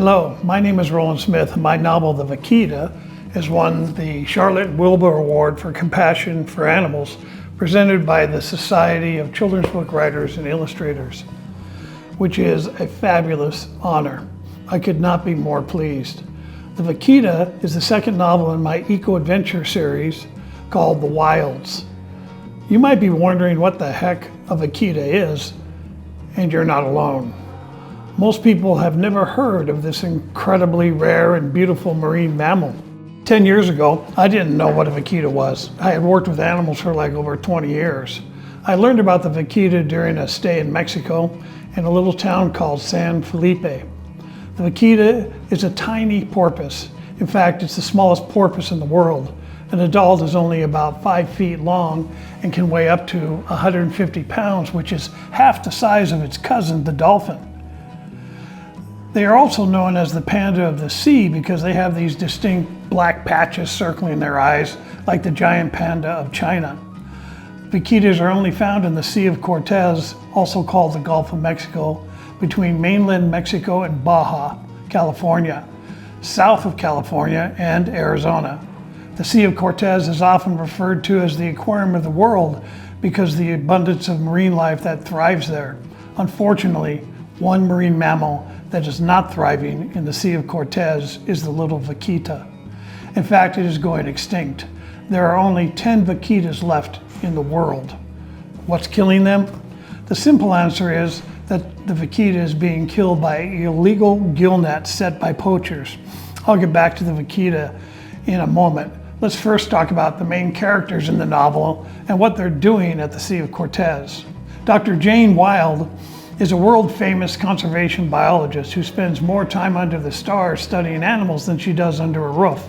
Hello, my name is Roland Smith, and my novel, The Vaquita, has won the Charlotte and Wilbur Award for Compassion for Animals, presented by the Society of Children's Book Writers and Illustrators, which is a fabulous honor. I could not be more pleased. The Vaquita is the second novel in my eco-adventure series called The Wildes. You might be wondering what the heck a vaquita is, and you're not alone. Most people have never heard of this incredibly rare and beautiful marine mammal. 10 years ago, I didn't know what a vaquita was. I had worked with animals for like over 20 years. I learned about the vaquita during a stay in Mexico in a little town called San Felipe. The vaquita is a tiny porpoise. In fact, it's the smallest porpoise in the world. An adult is only about 5 feet long and can weigh up to 150 pounds, which is half the size of its cousin, the dolphin. They are also known as the panda of the sea because they have these distinct black patches circling their eyes, like the giant panda of China. Vaquitas are only found in the Sea of Cortez, also called the Gulf of Mexico, between mainland Mexico and Baja California, south of California and Arizona. The Sea of Cortez is often referred to as the aquarium of the world because of the abundance of marine life that thrives there. Unfortunately, one marine mammal that is not thriving in the Sea of Cortez is the little vaquita. In fact, it is going extinct. There are only 10 vaquitas left in the world. What's killing them? The simple answer is that the vaquita is being killed by illegal gill nets set by poachers. I'll get back to the vaquita in a moment. Let's first talk about the main characters in the novel and what they're doing at the Sea of Cortez. Dr. Jane Wilde is a world-famous conservation biologist who spends more time under the stars studying animals than she does under a roof.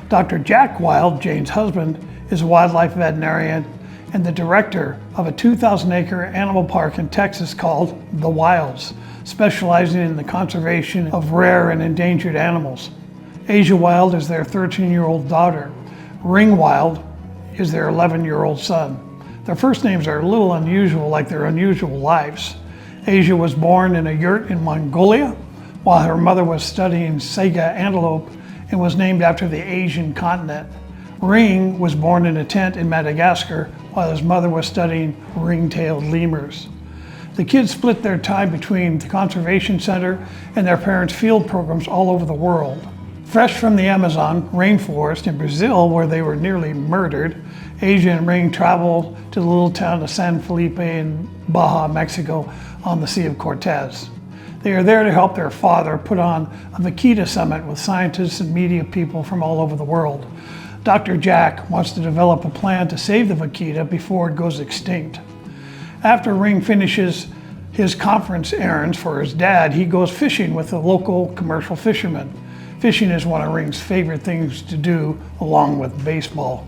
Dr. Jack Wilde, Jane's husband, is a wildlife veterinarian and the director of a 2,000-acre animal park in Texas called The Wildes, specializing in the conservation of rare and endangered animals. Asia Wilde is their 13-year-old daughter. Ring Wilde is their 11-year-old son. Their first names are a little unusual, like their unusual lives. Asia was born in a yurt in Mongolia, while her mother was studying Saiga antelope and was named after the Asian continent. Ring was born in a tent in Madagascar, while his mother was studying ring-tailed lemurs. The kids split their time between the conservation center and their parents' field programs all over the world. Fresh from the Amazon rainforest in Brazil, where they were nearly murdered, Asia and Ring traveled to the little town of San Felipe in Baja, Mexico, on the Sea of Cortez. They are there to help their father put on a vaquita summit with scientists and media people from all over the world. Dr. Jack wants to develop a plan to save the vaquita before it goes extinct. After Ring finishes his conference errands for his dad, he goes fishing with a local commercial fisherman. Fishing is one of Ring's favorite things to do, along with baseball.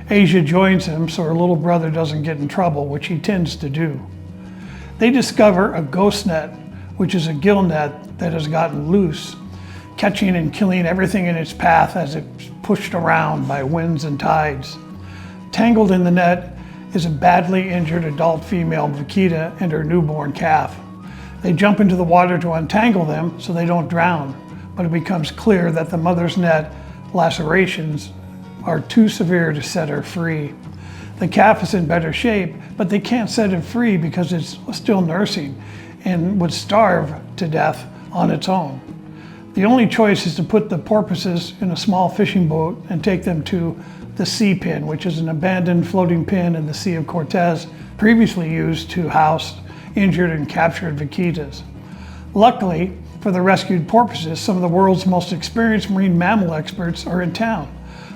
Asia joins him so her little brother doesn't get in trouble, which he tends to do. They discover a ghost net, which is a gill net that has gotten loose, catching and killing everything in its path as it's pushed around by winds and tides. Tangled in the net is a badly injured adult female vaquita and her newborn calf. They jump into the water to untangle them so they don't drown, but it becomes clear that the mother's net lacerations are too severe to set her free. The calf is in better shape, but they can't set it free because it's still nursing and would starve to death on its own. The only choice is to put the porpoises in a small fishing boat and take them to the Sea Pin, which is an abandoned floating pin in the Sea of Cortez, previously used to house injured and captured vaquitas. Luckily for the rescued porpoises, some of the world's most experienced marine mammal experts are in town.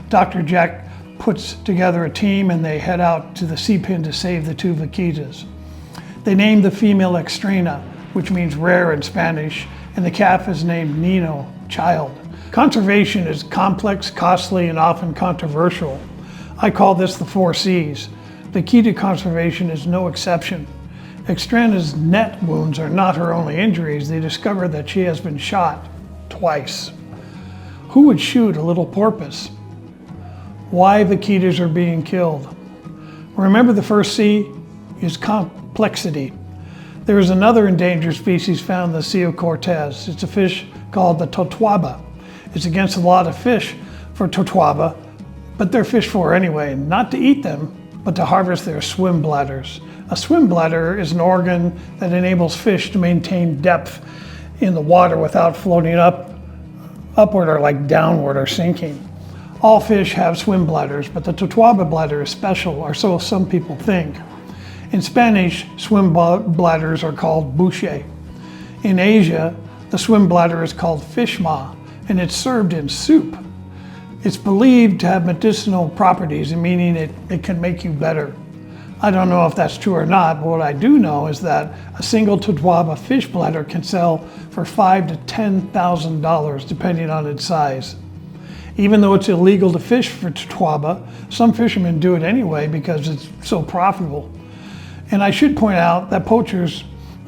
Dr. Jack puts together a team and they head out to the Sea Pin to save the two vaquitas. They name the female Extrena, which means rare in Spanish, and the calf is named Nino, child. Conservation is complex, costly, and often controversial. I call this the 4 C's. Vaquita conservation is no exception. Extrena's net wounds are not her only injuries. They discover that she has been shot twice. Who would shoot a little porpoise? Why vaquitas are being killed? Remember, the first C is complexity. There is another endangered species found in the Sea of Cortez. It's a fish called the totoaba. It's against the law to fish for totoaba, but they're fished for anyway, not to eat them, but to harvest their swim bladders. A swim bladder is an organ that enables fish to maintain depth in the water without floating upward or like downward or sinking. All fish have swim bladders, but the totoaba bladder is special, or so some people think. In Spanish, swim bladders are called buche. In Asia, the swim bladder is called fish maw, and it's served in soup. It's believed to have medicinal properties, meaning it can make you better. I don't know if that's true or not, but what I do know is that a single totoaba fish bladder can sell for $5,000 to $10,000 depending on its size. Even though it's illegal to fish for totoaba, some fishermen do it anyway because it's so profitable. And I should point out that poachers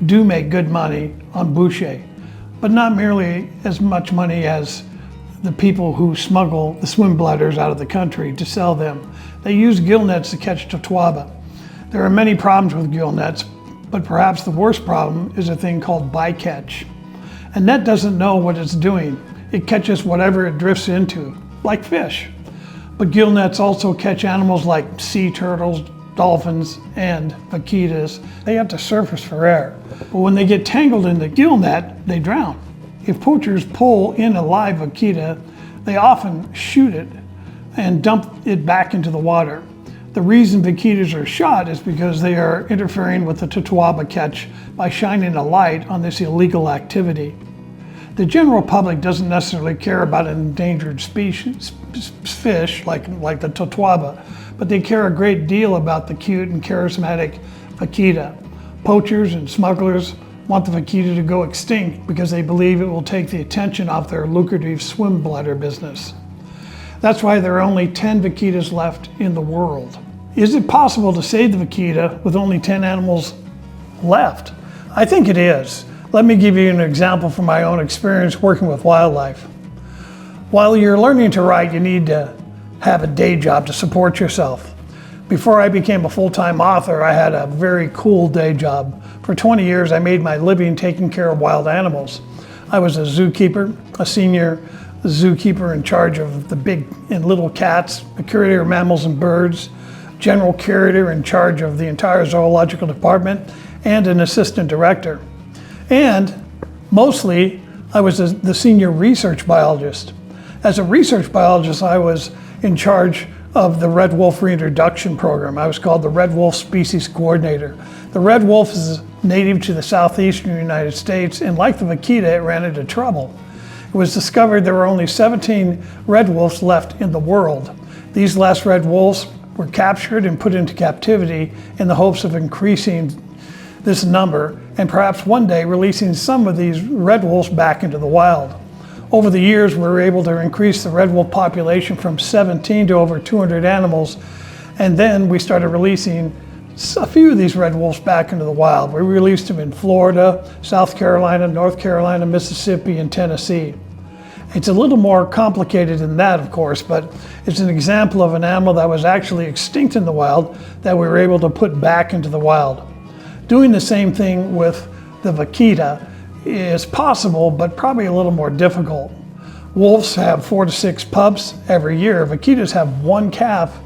do make good money on buche, but not merely as much money as the people who smuggle the swim bladders out of the country to sell them. They use gill nets to catch totoaba. There are many problems with gill nets, but perhaps the worst problem is a thing called bycatch. A net doesn't know what it's doing. It catches whatever it drifts into, like fish. But gill nets also catch animals like sea turtles, dolphins, and vaquitas. They have to surface for air. But when they get tangled in the gill net, they drown. If poachers pull in a live vaquita, they often shoot it and dump it back into the water. The reason vaquitas are shot is because they are interfering with the totoaba catch by shining a light on this illegal activity. The general public doesn't necessarily care about an endangered species fish like the totoaba, but they care a great deal about the cute and charismatic vaquita. Poachers and smugglers want the vaquita to go extinct because they believe it will take the attention off their lucrative swim bladder business. That's why there are only 10 vaquitas left in the world. Is it possible to save the vaquita with only 10 animals left? I think it is. Let me give you an example from my own experience working with wildlife. While you're learning to write, you need to have a day job to support yourself. Before I became a full-time author, I had a very cool day job. For 20 years, I made my living taking care of wild animals. I was a zookeeper, a senior zookeeper in charge of the big and little cats, a curator of mammals and birds, general curator in charge of the entire zoological department, and an assistant director. And mostly, I was the senior research biologist. As a research biologist, I was in charge of the red wolf reintroduction program. I was called the red wolf species coordinator. The red wolf is native to the southeastern United States, and like the vaquita, it ran into trouble. It was discovered there were only 17 red wolves left in the world. These last red wolves were captured and put into captivity in the hopes of increasing this number and perhaps one day releasing some of these red wolves back into the wild. Over the years, we were able to increase the red wolf population from 17 to over 200 animals, and then we started releasing a few of these red wolves back into the wild. We released them in Florida, South Carolina, North Carolina, Mississippi, and Tennessee. It's a little more complicated than that, of course, but it's an example of an animal that was actually extinct in the wild that we were able to put back into the wild. Doing the same thing with the vaquita is possible, but probably a little more difficult. Wolves have 4 to 6 pups every year. Vaquitas have 1 calf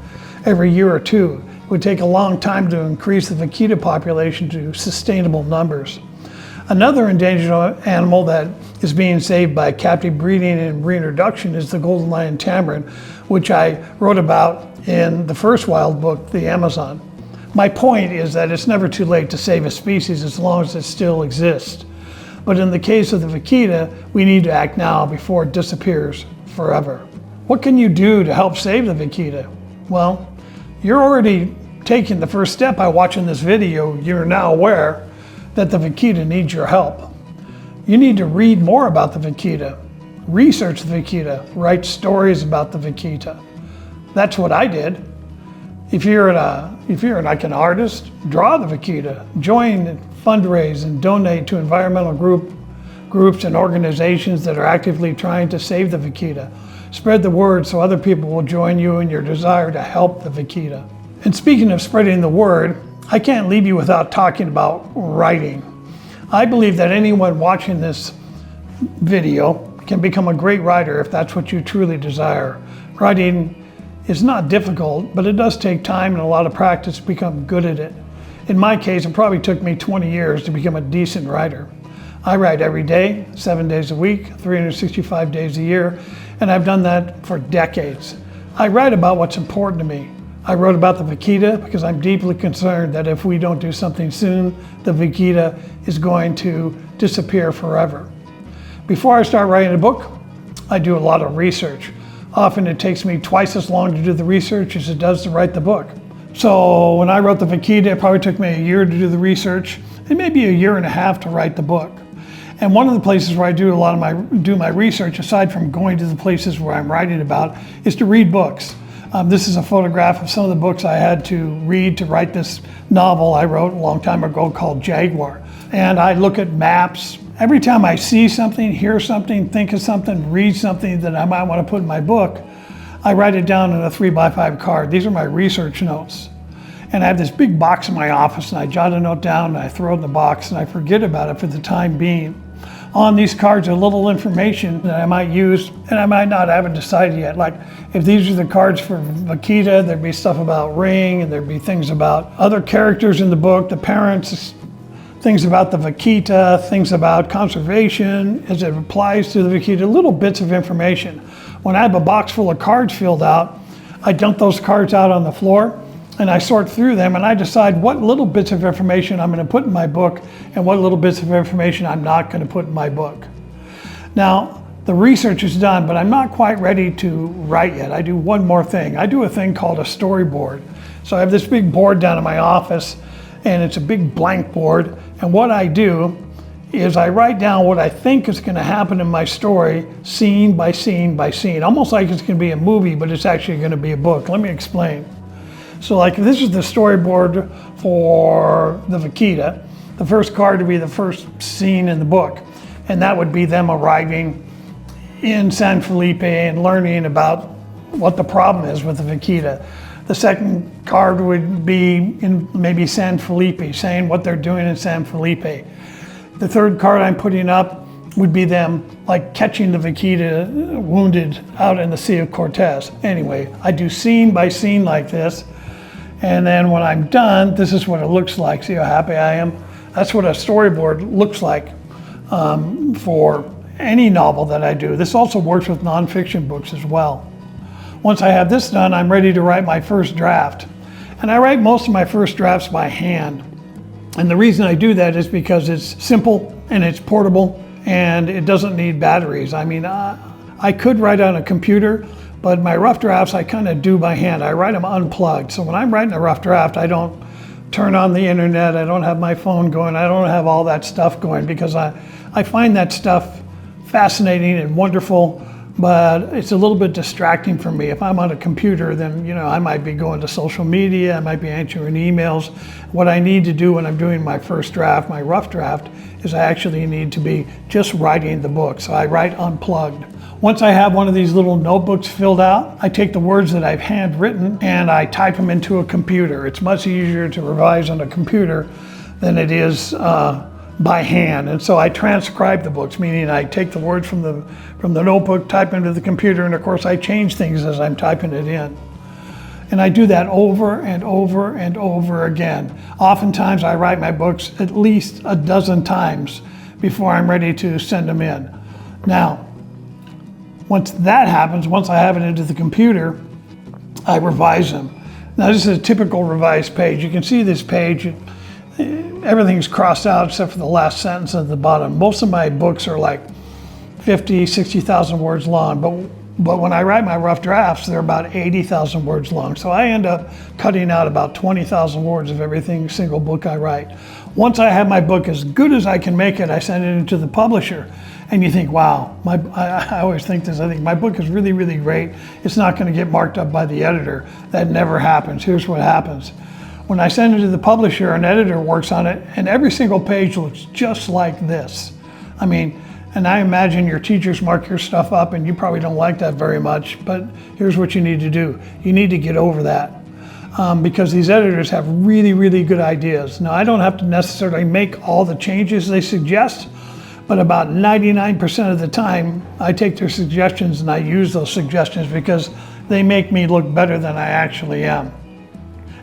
every year or 2. It would take a long time to increase the vaquita population to sustainable numbers. Another endangered animal that is being saved by captive breeding and reintroduction is the golden lion tamarin, which I wrote about in the first wild book, The Amazon. My point is that it's never too late to save a species as long as it still exists. But in the case of the vaquita, we need to act now before it disappears forever. What can you do to help save the vaquita? Well, you're already taking the first step by watching this video. You're now aware that the vaquita needs your help. You need to read more about the vaquita, research the vaquita, write stories about the vaquita. That's what I did. If you're like an artist, draw the vaquita, join, fundraise, and donate to environmental groups and organizations that are actively trying to save the vaquita. Spread the word so other people will join you in your desire to help the vaquita. And speaking of spreading the word, I can't leave you without talking about writing. I believe that anyone watching this video can become a great writer if that's what you truly desire. Writing is not difficult, but it does take time and a lot of practice to become good at it. In my case, it probably took me 20 years to become a decent writer. I write every day, 7 days a week, 365 days a year, and I've done that for decades. I write about what's important to me. I wrote about the vaquita because I'm deeply concerned that if we don't do something soon, the vaquita is going to disappear forever. Before I start writing a book, I do a lot of research. Often it takes me twice as long to do the research as it does to write the book. So when I wrote the vaquita, it probably took me a year to do the research and maybe a year and a half to write the book. And one of the places where I do my research, aside from going to the places where I'm writing about, is to read books. This is a photograph of some of the books I had to read to write this novel I wrote a long time ago called Jaguar. And I look at maps. Every time I see something, hear something, think of something, read something that I might want to put in my book, I write it down in a 3x5 card. These are my research notes. And I have this big box in my office, and I jot a note down and I throw it in the box and I forget about it for the time being. On these cards are little information that I might use, and I might not have it decided yet. Like if these are the cards for vaquita, there'd be stuff about ring, and there'd be things about other characters in the book, the parents, things about the vaquita, things about conservation as it applies to the vaquita, little bits of information. When I have a box full of cards filled out, I dump those cards out on the floor and I sort through them and I decide what little bits of information I'm going to put in my book and what little bits of information I'm not going to put in my book. Now, the research is done, but I'm not quite ready to write yet. I do one more thing. I do a thing called a storyboard. So I have this big board down in my office, and it's a big blank board. And what I do is I write down what I think is going to happen in my story, scene by scene by scene, almost like it's going to be a movie, but it's actually going to be a book. Let me explain. So like this is the storyboard for the vaquita. The first card would be the first scene in the book, and that would be them arriving in San Felipe and learning about what the problem is with the vaquita. The second card would be in maybe San Felipe, saying what they're doing in San Felipe. The third card I'm putting up would be them like catching the vaquita wounded out in the Sea of Cortez. Anyway, I do scene by scene like this. And then when I'm done, this is what it looks like. See how happy I am? That's what a storyboard looks like for any novel that I do. This also works with nonfiction books as well. Once I have this done, I'm ready to write my first draft. And I write most of my first drafts by hand. And the reason I do that is because it's simple and it's portable and it doesn't need batteries. I mean, I could write on a computer, but my rough drafts I kind of do by hand. I write them unplugged. So when I'm writing a rough draft, I don't turn on the internet, I don't have my phone going, I don't have all that stuff going, because I find that stuff fascinating and wonderful, but it's a little bit distracting for me. If I'm on a computer, then I might be going to social media, I might be answering emails. What I need to do when I'm doing my first draft, my rough draft, is I actually need to be just writing the book. So I write unplugged. Once I have one of these little notebooks filled out, I take the words that I've handwritten and I type them into a computer. It's much easier to revise on a computer than it is by hand. And so I transcribe the books, meaning I take the words from the notebook, type them into the computer, and of course I change things as I'm typing it in. And I do that over and over and over again. Oftentimes I write my books at least a dozen times before I'm ready to send them in. Now, once that happens, once I have it into the computer, I revise them. Now this is a typical revised page. You can see this page, everything's crossed out except for the last sentence at the bottom. Most of my books are like 50, 60,000 words long, but when I write my rough drafts, they're about 80,000 words long. So I end up cutting out about 20,000 words of every single book I write. Once I have my book as good as I can make it, I send it into the publisher. And you think, wow, I always think this, I think my book is really, really great. It's not going to get marked up by the editor. That never happens. Here's what happens. When I send it to the publisher, an editor works on it, and every single page looks just like this. I mean, and I imagine your teachers mark your stuff up, and you probably don't like that very much, but here's what you need to do. You need to get over that. Because these editors have really, really good ideas. Now, I don't have to necessarily make all the changes they suggest, But about 99% of the time, I take their suggestions and I use those suggestions because they make me look better than I actually am.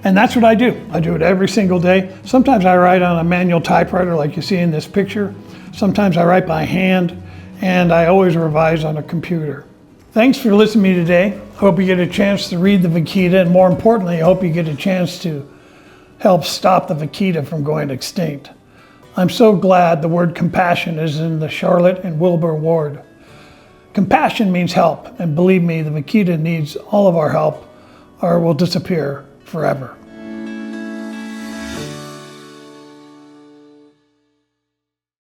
And that's what I do. I do it every single day. Sometimes I write on a manual typewriter like you see in this picture. Sometimes I write by hand, and I always revise on a computer. Thanks for listening to me today. I hope you get a chance to read the vaquita, and more importantly, I hope you get a chance to help stop the vaquita from going extinct. I'm so glad the word compassion is in the Charlotte and Wilbur Award. Compassion means help, and believe me, the vaquita needs all of our help or it will disappear forever.